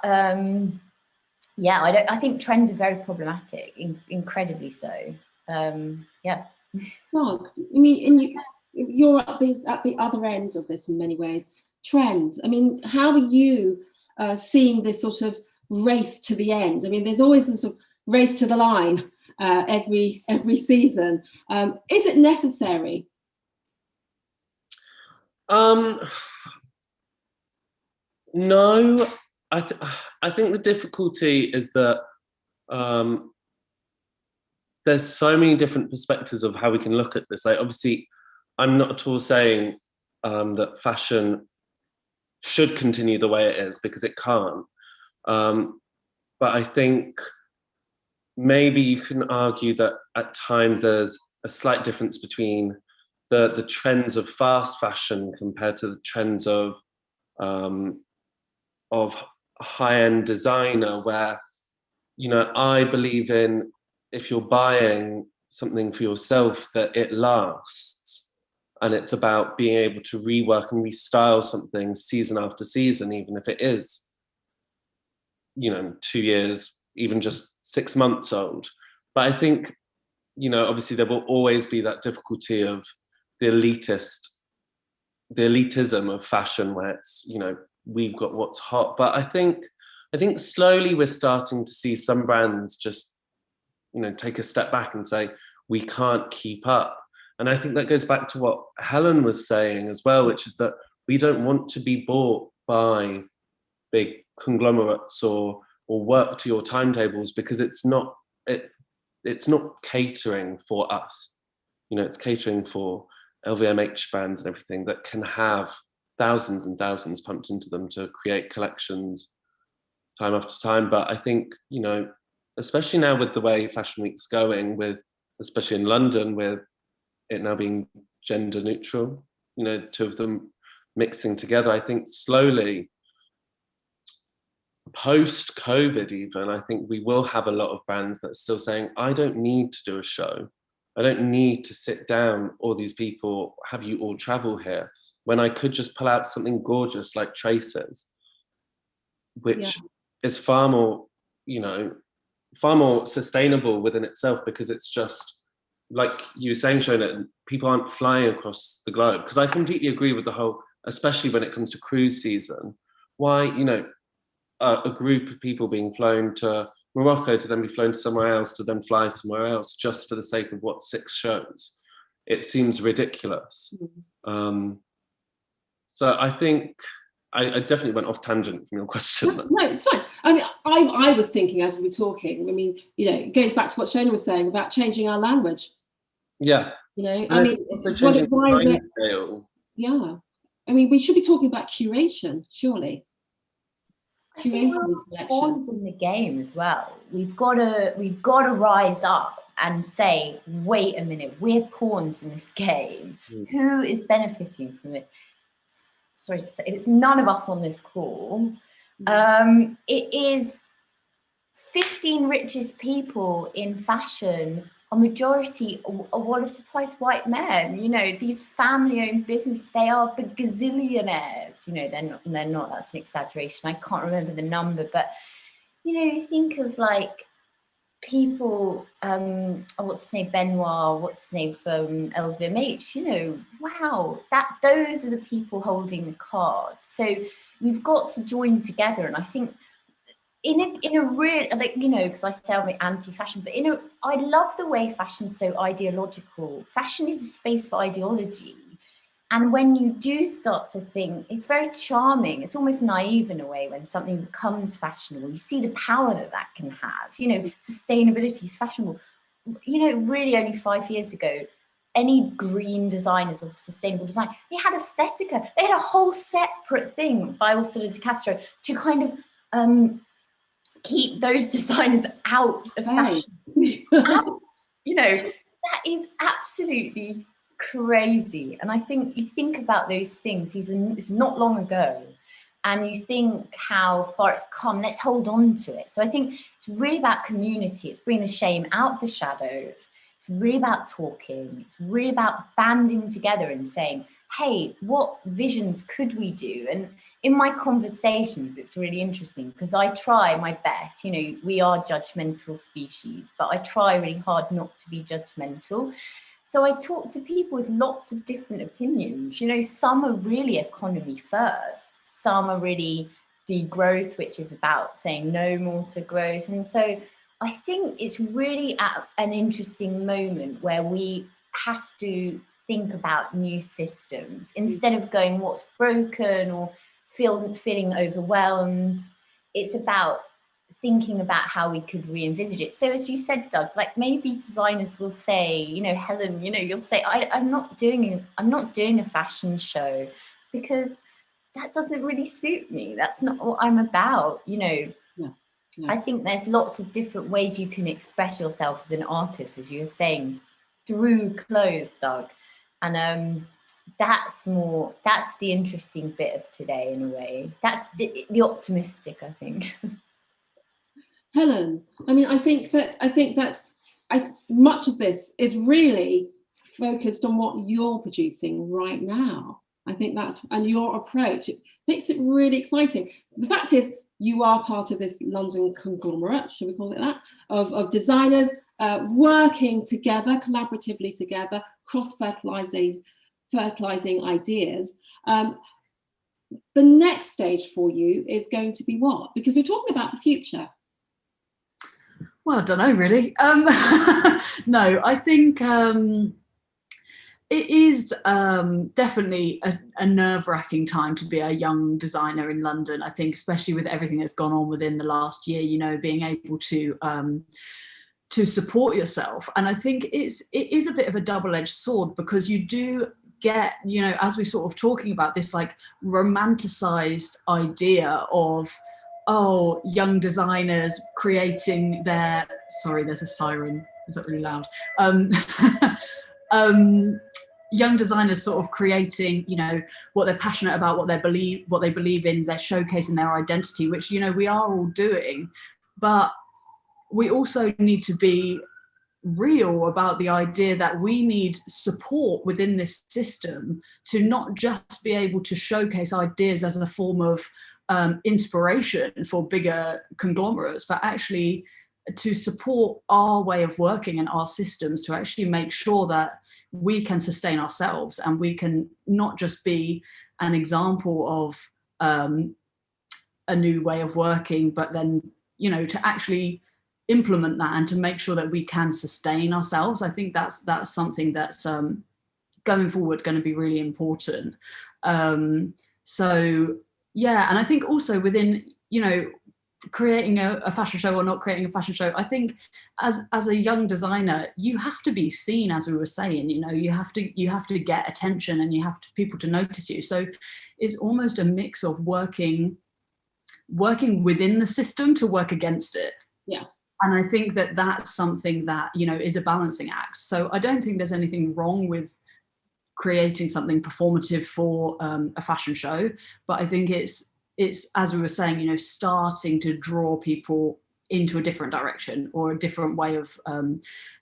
yeah, I think trends are very problematic, incredibly so. Yeah. Well, I mean, and you're at the other end of this in many ways. Trends. I mean, how are you seeing this sort of race to the end? I mean, there's always this sort of race to the line every season. Is it necessary? No, I think the difficulty is that there's so many different perspectives of how we can look at this. Like, obviously, I'm not at all saying that fashion should continue the way it is, because it can't. But I think maybe you can argue that at times there's a slight difference between the trends of fast fashion compared to the trends of high-end designer, where, you know, I believe in, if you're buying something for yourself, that it lasts, and it's about being able to rework and restyle something season after season, even if it is, you know, 2 years, even just 6 months old. But I think, you know, obviously there will always be that difficulty of the elitism of fashion, where it's, you know, we've got what's hot. But I think slowly we're starting to see some brands just, you know, take a step back and say, we can't keep up. And I think that goes back to what Helen was saying as well, which is that we don't want to be bought by big conglomerates or work to your timetables, because it's not catering for us. You know, it's catering for LVMH brands and everything that can have thousands and thousands pumped into them to create collections time after time. But I think, you know, especially now with the way Fashion Week's going, with, especially in London, with it now being gender neutral, you know, the two of them mixing together, I think slowly, post-COVID even, I think we will have a lot of brands that are still saying, I don't need to do a show. I don't need to sit down, all these people, have you all travel here, when I could just pull out something gorgeous like Traces, which is far more, you know, far more sustainable within itself, because it's just, like you were saying, Shona, people aren't flying across the globe. Because I completely agree with the whole, especially when it comes to cruise season, why, you know, a group of people being flown to Morocco to then be flown to somewhere else, to then fly somewhere else, just for the sake of what, 6 shows? It seems ridiculous. So I think I definitely went off tangent from your question. No, it's fine. I mean, I was thinking as we were talking, I mean, you know, it goes back to what Shona was saying about changing our language. Yeah. You know, And I mean, why is it? Scale. Yeah. I mean, we should be talking about curation, surely. Curating pawns in the game as well. We've got to rise up and say, wait a minute, we're pawns in this game. Who is benefiting from it? Sorry to say, it's none of us on this call. It is 15 richest people in fashion, a majority, what a surprise, white men. You know, these family-owned businesses, they are the gazillionaires. You know, they're not, that's an exaggeration. I can't remember the number, but, you know, you think of like people, what's his name, Benoit, what's his name from LVMH, you know, wow, those are the people holding the cards. So we've got to join together. And I think in a real, like, you know, because I say I'm anti-fashion, but I love the way fashion's so ideological. Fashion is a space for ideology. And when you do start to think, it's very charming, it's almost naive in a way when something becomes fashionable. You see the power that can have. You know, sustainability is fashionable. You know, really only 5 years ago, any green designers of sustainable design, they had Aesthetica. They had a whole separate thing by Ursula de Castro to kind of keep those designers out of fashion. Out, you know, that is absolutely crazy. And I think you think about those things, it's not long ago, and you think how far it's come. Let's hold on to it. So I think it's really about community. It's bringing the shame out of the shadows. It's really about talking. It's really about banding together and saying, hey, what visions could we do? And in my conversations, it's really interesting because I try my best. You know, we are judgmental species, but I try really hard not to be judgmental. So I talk to people with lots of different opinions. You know, some are really economy first. Some are really degrowth, which is about saying no more to growth. And so I think it's really at an interesting moment where we have to think about new systems instead of going what's broken or feeling overwhelmed. It's about thinking about how we could re-envisage it. So as you said, Doug, like maybe designers will say, you know, Helen, you know, you'll say, I'm not doing a fashion show because that doesn't really suit me. That's not what I'm about, you know. I think there's lots of different ways you can express yourself as an artist, as you were saying, through clothes, Doug. And that's the interesting bit of today in a way. That's the optimistic, I think. Helen, I mean, I think that much of this is really focused on what you're producing right now. I think and your approach, it makes it really exciting. The fact is, you are part of this London conglomerate, should we call it that, of designers working together, collaboratively together, cross-fertilizing ideas. The next stage for you is going to be what? Because we're talking about the future. Well, I don't know, really. No, I think it is definitely a nerve-wracking time to be a young designer in London. I think, especially with everything that's gone on within the last year, you know, being able to support yourself. And I think it is a bit of a double-edged sword, because you do get, you know, as we're sort of talking about this like romanticized idea of, oh, young designers creating their, sorry, there's a siren, is that really loud? Young designers sort of creating, you know, what they're passionate about, what they believe in, they're showcasing their identity, which, you know, we are all doing. But we also need to be real about the idea that we need support within this system to not just be able to showcase ideas as a form of inspiration for bigger conglomerates, but actually to support our way of working and our systems to actually make sure that we can sustain ourselves and we can not just be an example of a new way of working, but then, you know, to actually implement that and to make sure that we can sustain ourselves. I think that's something that's going forward going to be really important. So yeah, and I think also within, you know, creating a fashion show or not creating a fashion show, I think as a young designer, you have to be seen, as we were saying, you know, you have to get attention and you have to people to notice you. So it's almost a mix of working within the system to work against it. Yeah. And I think that that's something that, you know, is a balancing act. So I don't think there's anything wrong with creating something performative for a fashion show, but I think it's, as we were saying, you know, starting to draw people into a different direction or a different way of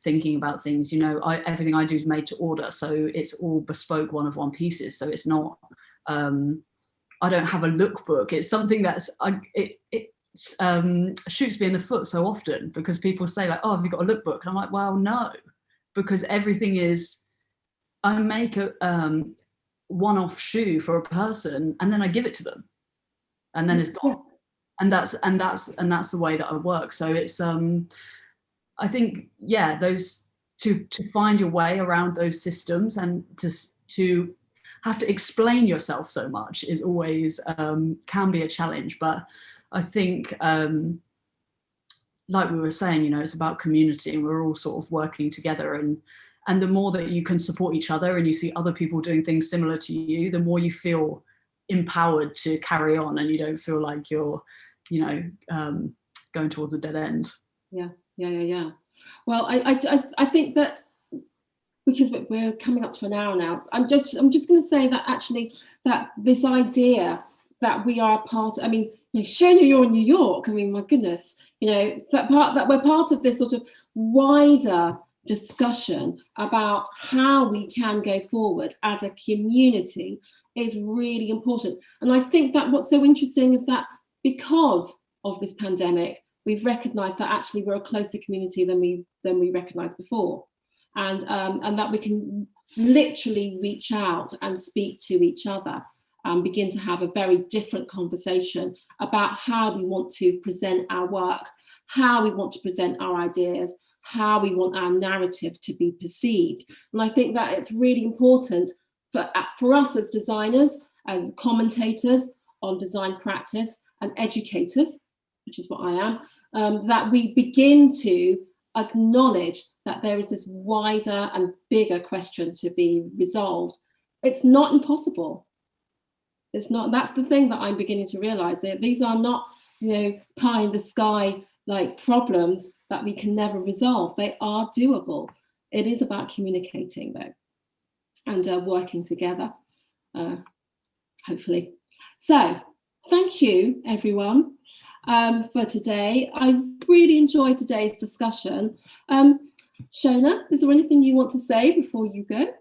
thinking about things. You know, everything I do is made to order, so it's all bespoke one-of-one pieces. So it's not, I don't have a lookbook. It's something that's, it shoots me in the foot so often, because people say like, oh, have you got a lookbook? And I'm like, well, no, because everything is, I make a one-off shoe for a person and then I give it to them. And then it's gone, and that's the way that I work. So it's I think, yeah, those to find your way around those systems and to have to explain yourself so much is always can be a challenge. But I think like we were saying, you know, it's about community, and we're all sort of working together, and the more that you can support each other and you see other people doing things similar to you, the more you feel empowered to carry on, and you don't feel like you're, you know, going towards a dead end. Yeah. Well, I think that because we're coming up to an hour now, I'm just going to say that actually that this idea that we are part, I mean, you know, Shona, you're in New York. I mean, my goodness, you know, that we're part of this sort of wider discussion about how we can go forward as a community is really important. And I think that what's so interesting is that because of this pandemic, we've recognized that actually we're a closer community than we recognized before, and that we can literally reach out and speak to each other. and begin to have a very different conversation about how we want to present our work, how we want to present our ideas, how we want our narrative to be perceived. And I think that it's really important for us as designers, as commentators on design practice and educators, which is what I am, that we begin to acknowledge that there is this wider and bigger question to be resolved. It's not impossible. It's not. That's the thing that I'm beginning to realize, that these are not, pie in the sky like problems that we can never resolve. They are doable. It is about communicating though, and working together, hopefully. So thank you everyone for today. I've really enjoyed today's discussion. Shona, is there anything you want to say before you go?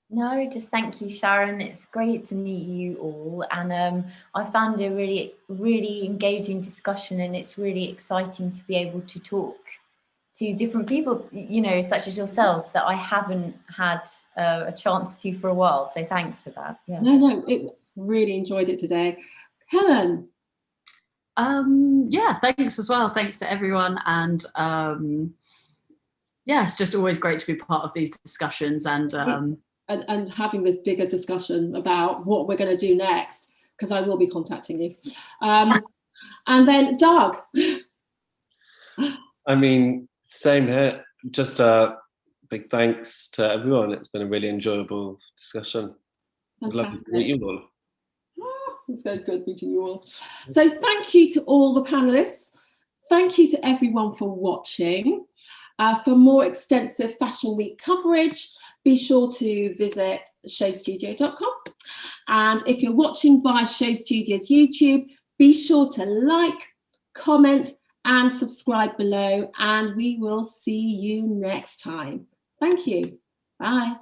No, just thank you, Sharon. It's great to meet you all, and I found a really, really engaging discussion, and it's really exciting to be able to talk to different people, such as yourselves, that I haven't had a chance to for a while. So thanks for that. Yeah. No, really enjoyed it today. Helen. Yeah, thanks as well. Thanks to everyone, and yeah, it's just always great to be part of these discussions, and having this bigger discussion about what we're going to do next, because I will be contacting you. And then Doug. I mean, same here. Just a big thanks to everyone. It's been a really enjoyable discussion. Lovely to meet you all. It's very good meeting you all. So thank you to all the panelists. Thank you to everyone for watching. For more extensive Fashion Week coverage, be sure to visit showstudio.com. And if you're watching via Show Studios YouTube, be sure to like, comment, and subscribe below. And we will see you next time. Thank you. Bye.